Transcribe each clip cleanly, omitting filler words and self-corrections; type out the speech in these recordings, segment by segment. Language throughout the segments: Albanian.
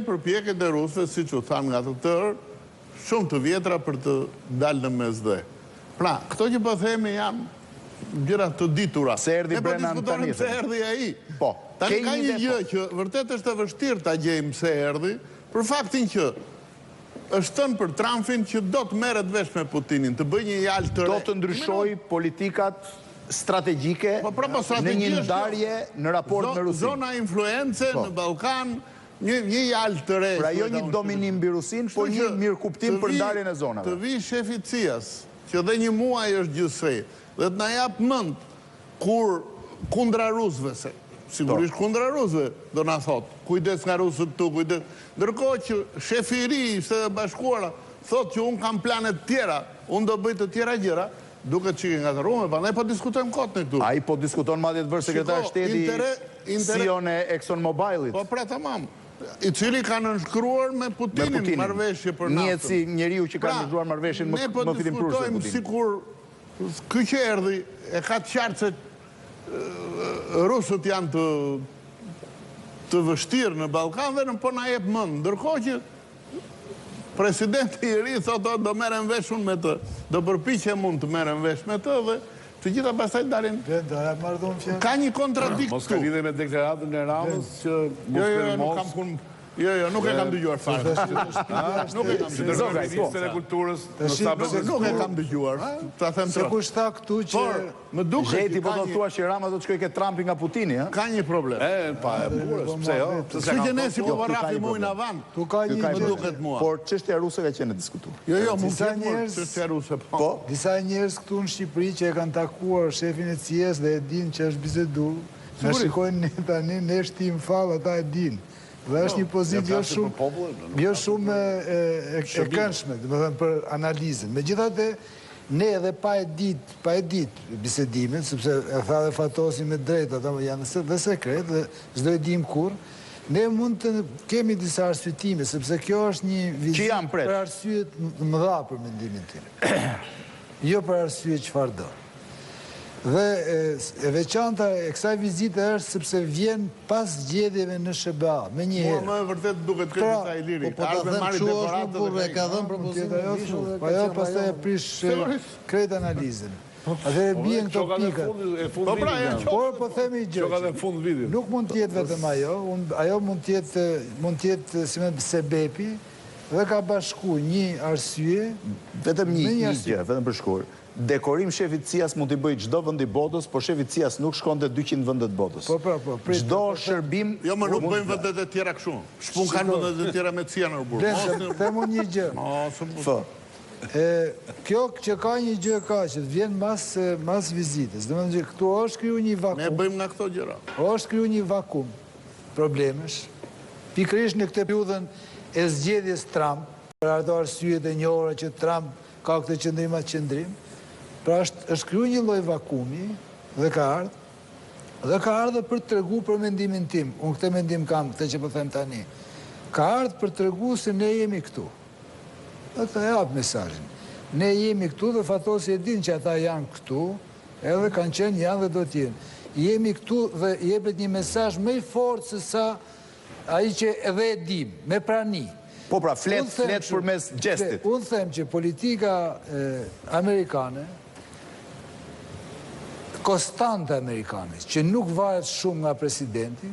përpjekjet e rusëve, siç u thanë nga të tërë, shumë të vjetra për të dalë në mesdhe. Pra, këto që po themi janë gjëra të ditura. Se erdhi brenda Ne po diskutojmë se erdhi ai. Po. Tani ka një gjë që vërtet është e vështirë ta gjejmë se erdhi, për faktin që është thënë për Trumpin që do të merret vesh me Putinin, të bëjë një jalë të re. Do të ndryshoj politikat strategjike në një ndarje në raport me Rusin. Zona influence në Ballkan, një jalë të re. Pra jo një dominim mbi Rusin, por një mirëkuptim për ndarjen e zonave. Të vi shefi i CIA-s, që dhe një muaj është gjithsej, dhe të na jap mend kur kundra rusëve, se sigurisht kundra rusëve, do na thot, kujdes nga rusët tu, kujdes. Ndërkohë që shefi i ri i Shtetet Bashkuara thot që unë kam planet tjera, unë do bëj të tjera gjëra, duket që nga të rume, pa ne po diskutojmë kot në këtu. A i po diskuton madje të bërë sekretar shteti CEO-n e ExxonMobilit. Po pra tamam, i cili ka nënshkruar me Putinin marrëveshje për naftën. Njët si njeriu që ka nënshkruar marrëveshjen më fillim prurse Putin. Ne po diskutojmë sikur ky që erdhi e ka të qartë se rusët janë të vështirë në Ballkan dhe po na jep mend. Ndërkohë që presidenti i ri thotë do merrem vesh unë me të, do përpiqem unë të merrem vesh me të dhe të gjitha pastaj dalin. Ka një kontradikt. Mos ka lidhje me deklaratën e Ramës që nuk e kam dëgjuar fare. Nuk e kam dëgjuar. Ministrën e Kulturës nuk e kam dëgjuar. Ta them se kush tha këtu që më duket Gjeti po do të thua që Rama do të shkojë ke Trumpi nga Putini, ha? Ka një problem. Pa e burrës, pse jo? Pse që ne si po varrafi mua në avan. Tu ka një më duket mua. Por çështja ruse ka qenë e diskutuar. Jo, mund të jetë çështja ruse, po. Disa njerëz këtu në Shqipëri që e kanë takuar shefin e CIA-s dhe e dinë që është bizeduar, na shikojnë tani ne shtim fall, ata e dinë. Dhe është një pozitë jo shumë e këndshme, domethënë për analizën. Megjithatë, ne edhe pa e ditë bisedimin, sepse e tha dhe Fatosi me drejt, ata janë dhe sekret dhe s'do e dim kur, ne mund të kemi disa arsyetime, sepse kjo është një vizitë për arsye të mëdha për mendimin tim. Jo për arsye çfarë do. Dhe e veçanta e kësaj vizite është sepse vjen pas zgjedhjeve në SBA, me një herë. Mua më vërtet duket këtë dita i liri. Po ta them kështu është burrë, ka dhënë propozimin. Po ajo pastaj e prish krejt analizën. Atëherë bien këto pika. Po pra, po themi gjë. Nuk mund të jetë vetëm ajo mund të jetë si më sebepi dhe ka bashku një arsye, vetëm një gjë, vetëm për shkurt. Dekorim shefit CIA-s mund t'i bëj çdo vend i botës, por shefi i CIA-s nuk shkon te 200 vendet botë. Po. Çdo shërbim. Jo, më nuk bëjmë vendet e tjera kështu. Shpun kanë vendet e tjera me CIA në burg. Them unë një gjë. Kjo që ka një gjë që vjen mas vizitës. Domethënë që këtu është kriju një vakum. Ne bëjmë nga këto gjëra. Është kriju një vakum problemesh. Pikërisht në këtë periudhën e zgjedhjes Trump, për ato arsyet e njohura që Trump ka këtë qëndrim. Pra është kriju një lloj vakumi dhe ka ardhur për të treguar për mendimin tim. Unë këtë mendim kam, këtë që po them tani. Ka ardhur për të treguar se ne jemi këtu. Dhe të jap mesazhin. Ne jemi këtu dhe Fatosi e din që ata janë këtu, edhe kanë qenë, janë dhe do të jenë. Jemi këtu dhe jepet një mesazh më i fortë se sa ai që edhe e dim, me prani. Po pra, flet përmes gestit. Unë them që politika amerikane, konstante amerikane, që nuk varet shumë nga presidenti,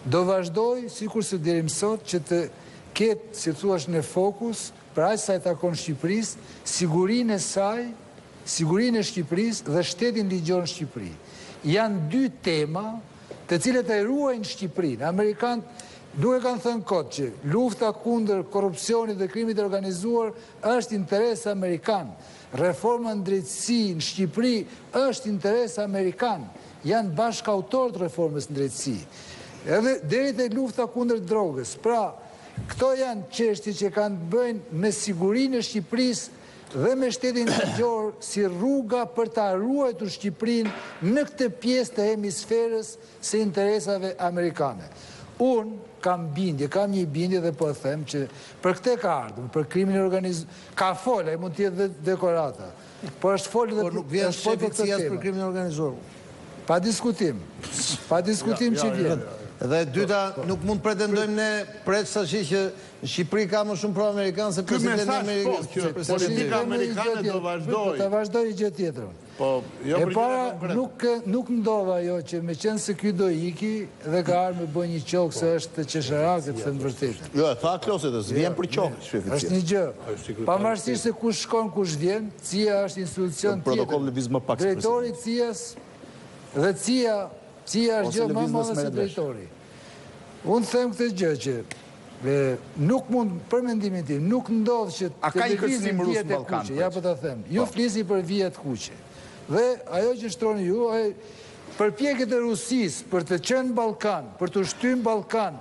do vazhdoj, sikur se deri më sot, që të ketë, si thuash, në fokus, për aq sa i takon Shqipërisë, sigurinë e saj, sigurinë e Shqipërisë dhe shtetin ligjor në Shqipëri. Janë dy tema të cilët e ruajnë Shqipërinë. Amerikanët duke kanë thënë kot që lufta kundër korrupsionit dhe krimit të organizuar është interes amerikan. Reforma në drejtësi në Shqipëri është interes amerikan. Janë bashkëautor të reformës në drejtësi. Edhe deri te lufta kundër drogës. Pra, këto janë çështje që kanë të bëjnë me sigurinë e Shqipërisë dhe me shtetin ligjor si rruga për ta ruajtur Shqipërinë në këtë pjesë të hemisferës së interesave amerikane. Unë kam një bindje dhe po them që për këtë ka ardhur, për krimin e organizuar, ka folë, ai mund të jetë dekorata. Po është folë dhe nuk vjen shefi i CIA-s për krimin e organizuar. Pa diskutim që vjen. Dhe dyta, nuk mund pretendojmë ne përveçse që në Shqipëri ka më shumë pro-amerikanë se Ky presidenti mesazh po Amerikës. që politika amerikane do vazhdoj. Ta vazhdoj gjë tjetër. Po, jo E për para, gjëra konkrete. nuk ndova jo që me qenë se ky do iki dhe ka arë me bëj një qokë se është qesharakët të në vërtetën. Jo, e tha Klosi dhe s'vjen për qokë Është sheficia. një gjë. Pavarësisht se kush shkon, kush vjen, CIA është institucion tjetër. Protokoll lëviz më pak se Drejtori i CIA-s dhe CIA është Ose gjë më lëviz madhe nëse se merret vesh. drejtori. Unë them këtë gjë që nuk mund, për mendimin tim, nuk ndodh që A ka një televizin kërcënim rus vjet e Ballkan, kuqe, ja po ta them. Ju flisni për vjet kuqe. Dhe ajo që shtroni ju, përpjekjet e Rusisë për të qenë Ballkan, për të shtynë Ballkan,